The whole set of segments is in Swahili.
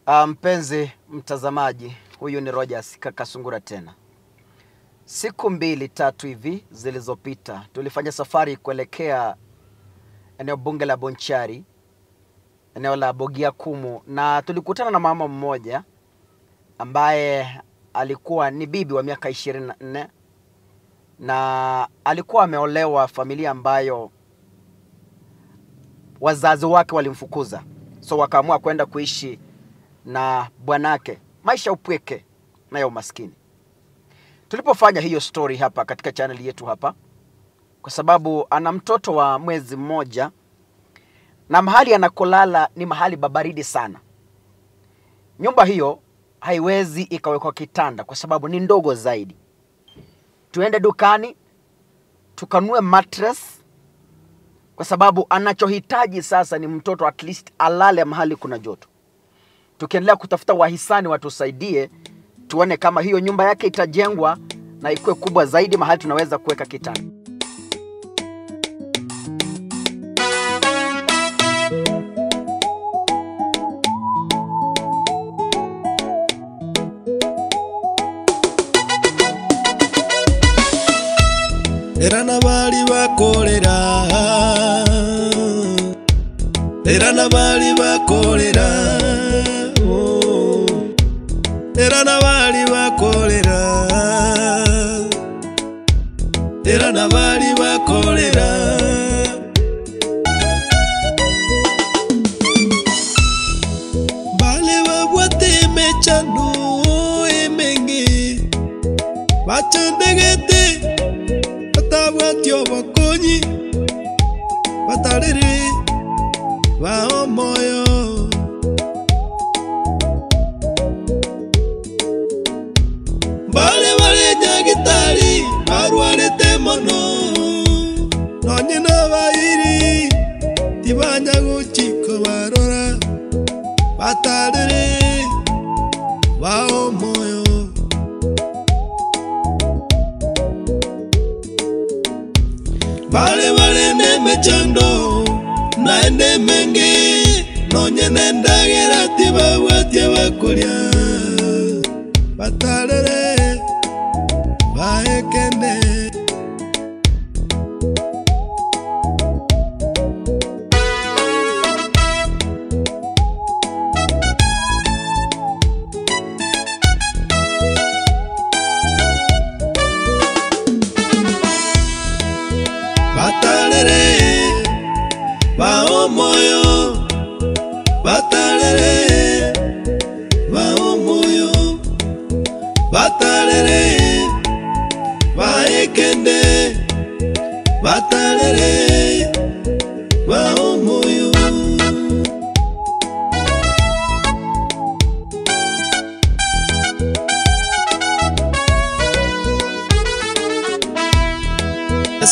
Mpenzi mtazamaji, huyu ni Rogers kaka Sungura tena. Siku 2-3 hivi zilizopita tulifanya safari kuelekea eneo bunge la Bonchari, eneo la Bogia Kumu, na tulikutana na mama mmoja ambaye alikuwa ni bibi wa miaka 24 na alikuwa ameolewa familia ambayo wazazi wake walimfukuza. So wakaamua kwenda kuishi na bwanake, maisha upweke na ya umaskini. Tulipofanya hiyo story hapa katika channel yetu hapa, kwa sababu ana mtoto wa mwezi mmoja na mahali anakolala ni mahali babaridi sana. Nyumba hiyo haiwezi ikawekwa kitanda kwa sababu ni ndogo zaidi. Tuende dukani tukanunue mattress kwa sababu anachohitaji sasa ni mtoto at least alale mahali kuna joto. Tukiendelea kutafuta wahisani watusaidie, tuone kama hiyo nyumba yake itajengwa na ikuwe kubwa zaidi mahali tunaweza kuweka kitanda. Erana bali bakolera, erana bali bakolera, erana bali bakolera, erana bali bakolera. Bale babwate mechano emenge, bachandegete batyo bakonyi batarere ba omoyo bale nyagitari barwarete mono nonye nabayiri tibanya guchiko barora batarere ba omoyo Bale neme chando na ende menge nonye nendagera tiba watia bakulia batalere baekende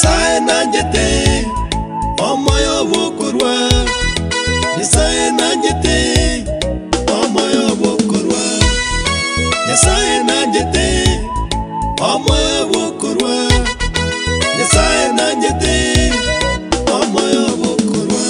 Sae nanjete omoyo bokorwa Sae nanjete omoyo bokorwa Sae nanjete omoyo bokorwa Sae nanjete omoyo bokorwa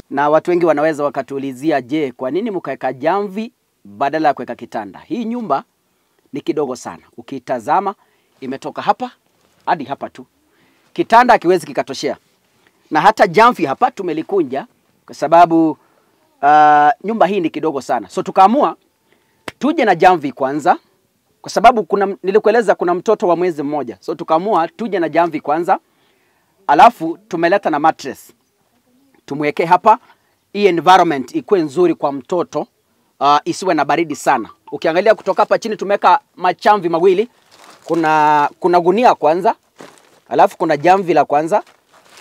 Na watu wengi wanaweza wakatuulizia, je, kwa nini mkaweka jamvi badala ya kuweka kitanda? Hii nyumba ni kidogo sana. Ukitazama imetoka hapa hadi hapa tu. kitanda hakiwezi kikatoshea. Na hata jamvi hapa tumelikunja kwa sababu nyumba hii ni kidogo sana. So tukaamua tuje na jamvi kwanza kwa sababu nilikueleza kuna mtoto wa mwezi mmoja. So tukaamua tuje na jamvi kwanza. Alafu tumeleta na mattress. Tumweke hapa, hii environment ikuwe nzuri kwa mtoto, isiwe na baridi sana. Ukiangalia kutoka hapa chini tumeka machamvi mawili. Kuna gunia kwanza, alafu kuna jamvi la kwanza,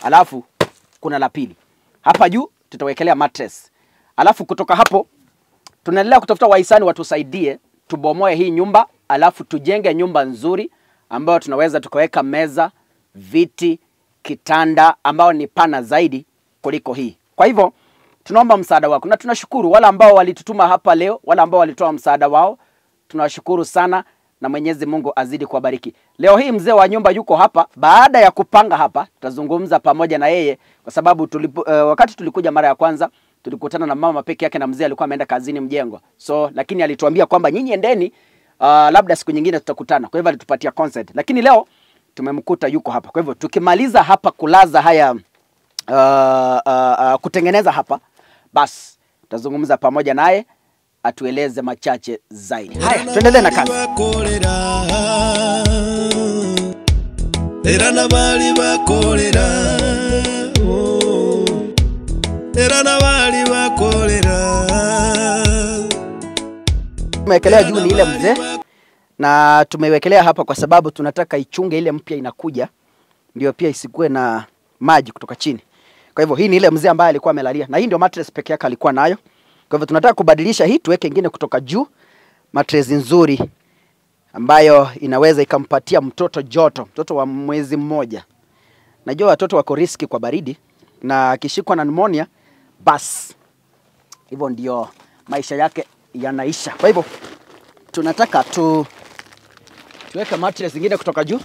alafu kuna la pili. Hapa juu tutawekelea mattress. Alafu kutoka hapo tunaendelea kutafuta wahisani watusaidie tubomoe hii nyumba, alafu tujenge nyumba nzuri ambayo tunaweza tukaweka meza, viti, kitanda ambao ni pana zaidi kuliko hii. Kwa hivyo tunaomba msaada wako na tunashukuru wale ambao walitutuma hapa leo, wale ambao walitoa msaada wao. Tunawashukuru sana na Mwenyezi Mungu azidi kuwabariki. Leo hii mzee wa nyumba yuko hapa. Baada ya kupanga hapa tutazungumza pamoja na yeye kwa sababu wakati tulikuja mara ya kwanza tulikutana na mama peke yake na mzee alikuwa ameenda kazini Mjengo. So lakini alituambia kwamba nyinyi endeni, labda siku nyingine tutakutana. Kwa hivyo alitupatia consent. Lakini leo tumemkuta yuko hapa. Kwa hivyo tukimaliza hapa kulaza haya kutengeneza hapa, basi tutazungumza pamoja naye atueleze machache zaidi. Haya, tuendelee na kazi. Era na bali bakolera, era na bali bakolera. Tumewekelea juu ni ile mzee na tumewekelea hapa kwa sababu tunataka ichunge ile mpya inakuja, ndio pia isikue na maji kutoka chini. Kwa hivyo hii ni ile mzee ambaye alikuwa amelalia na hii ndio mattress peke yake alikuwa nayo. Kwa hivyo tunataka kubadilisha hii tuweke nyingine kutoka juu, mattress nzuri ambayo inaweza ikampatia mtoto joto, mtoto wa mwezi mmoja. Najua watoto wako riski kwa baridi na akishikwa na pneumonia bas hivyo ndio maisha yake yanaisha. Kwa hivyo tunataka tuweke mattress nyingine kutoka juu.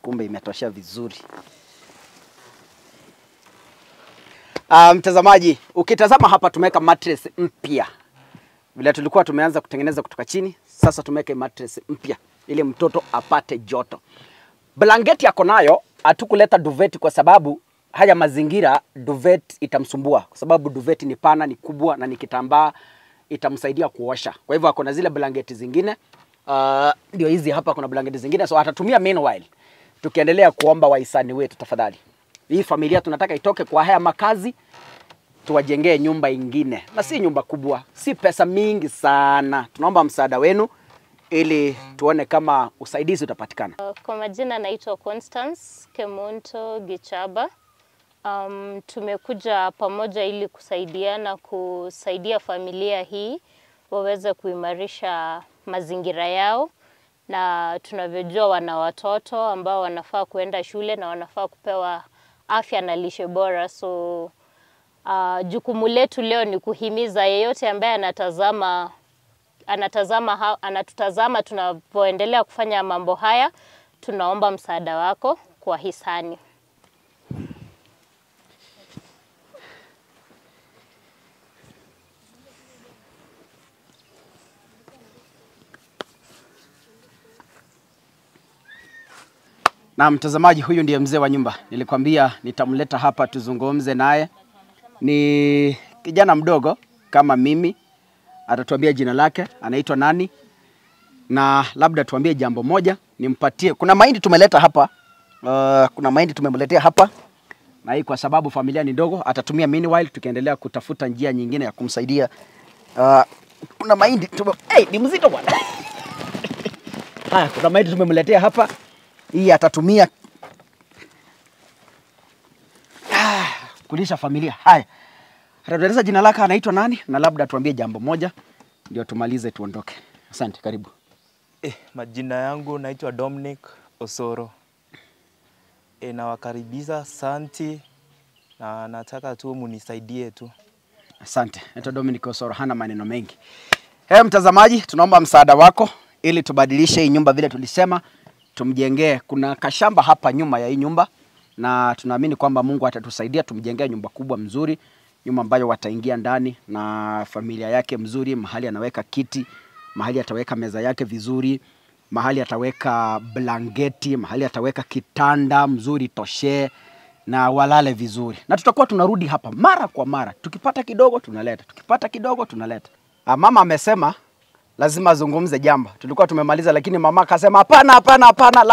Kumbe imetosha vizuri. Mtazamaji, ukitazama hapa tumeweka mattress mpya. Vile tulikuwa tumeanza kutengeneza kutoka chini, sasa tumeweka mattress mpya ili mtoto apate joto. Blanketi yako nayo, hatukuleta duvet kwa sababu haya mazingira duvet itamsumbua. Kwa sababu duvet ni pana, ni kubwa na ni kitambaa, itamsaidia kuosha. Kwa hivyo kuna zile blanketi zingine, ndio hizi hapa kuna blanketi zingine. So atatumia meanwhile. Tukiendelea kuomba wahisani wetu tafadhali. Hii familia tunataka itoke kwa haya makazi, tuwajengee nyumba ingine. Na si nyumba kubwa, si pesa mingi sana. Tunaomba msaada wenu ili tuone kama usaidizi utapatikana. Kwa majina naitwa Constance Kemonto Gichaba. Tumekuja pamoja ili kusaidia familia hii waweze kuimarisha mazingira yao, na tunavyojua wana watoto ambao wanafaa kuenda shule na wanafaa kupewa afya na lishe bora. So jukumu letu leo ni kuhimiza yeyote ambaye anatutazama tunapoendelea kufanya mambo haya, tunaomba msaada wako kwa hisani. Na mtazamaji, huyu ndiye mzee wa nyumba. Nilikwambia nitamleta hapa tuzungumze naye. Ni kijana mdogo kama mimi. Atatuambia jina lake, anaitwa nani, na labda tuambie jambo moja, nimpatie. Kuna mahindi tumeleta hapa. Kuna mahindi tumemletea hapa. Na hii kwa sababu familia ni ndogo, atatumia meanwhile tukiendelea kutafuta njia nyingine ya kumsaidia. Kuna mahindi ni mzito bwana. Haya, kuna mahindi tumemletea hapa. Hii atatumia kulisha familia. Haya, atatueleza jina lake, anaitwa nani, na labda tuambie jambo moja ndio tumalize tuondoke. Asante, karibu. Majina yangu naitwa Dominic Osoro. Nawakaribisha, asante, na nataka tu munisaidie tu. Asante. Naitwa Dominic Osoro, hana maneno mengi. Mtazamaji, tunaomba msaada wako ili tubadilishe hii nyumba vile tulisema. Tumjengee, kuna kashamba hapa nyuma ya hii nyumba, na tunaamini kwamba Mungu atatusaidia tumjengee nyumba kubwa mzuri, nyumba ambayo wataingia ndani na familia yake mzuri, mahali anaweka kiti, mahali ataweka meza yake vizuri, mahali ataweka blanketi, mahali ataweka kitanda mzuri toshe na walale vizuri. Na tutakuwa tunarudi hapa mara kwa mara. Tukipata kidogo tunaleta, tukipata kidogo tunaleta. Mama amesema lazima azungumze jambo. Tulikuwa tumemaliza lakini mama akasema hapana,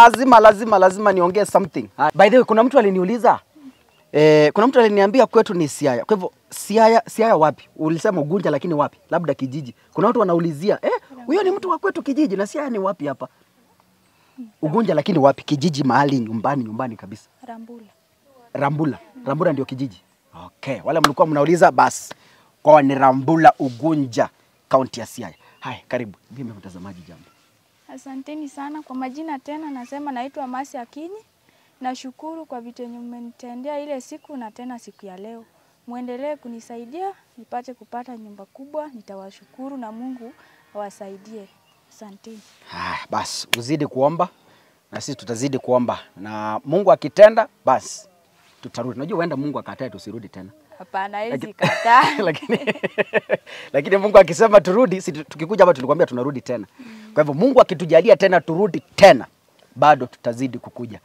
lazima niongee something. By the way, kuna mtu aliniuliza kuna mtu aliniambia kwetu ni Siaya. Kwa hivyo Siaya wapi? Ulisema Ugunja lakini wapi? Labda kijiji. Kuna watu wanaulizia, huyo ni mtu wa kwetu kijiji na Siaya ni wapi hapa? Ugunja lakini wapi? Kijiji mahali nyumbani kabisa. Rambula ndio kijiji. Okay, wale mlikuwa mnauliza basi. Kwa ni Rambula Ugunja, kaunti ya Siaya. Hai, karibu. Mimi mtazamaji jambo. Asanteni sana kwa majina tena, nasema naitwa Masi Akinyi. Nashukuru kwa vitu yenye mmenitendea ile siku na tena siku ya leo. Muendelee kunisaidia nipate kupata nyumba kubwa, nitawashukuru na Mungu awasaidie. Asanteni. Basi uzidi kuomba na sisi tutazidi kuomba na Mungu akitenda basi tutarudi. Unajua huenda Mungu akatae tusirudi tena. Hapana, hizi kataa. Lakini Mungu akisema turudi, tukikuja hapa tulikwambia tunarudi tena. Kwa hivyo Mungu akitujalia tena turudi tena, bado tutazidi kukuja.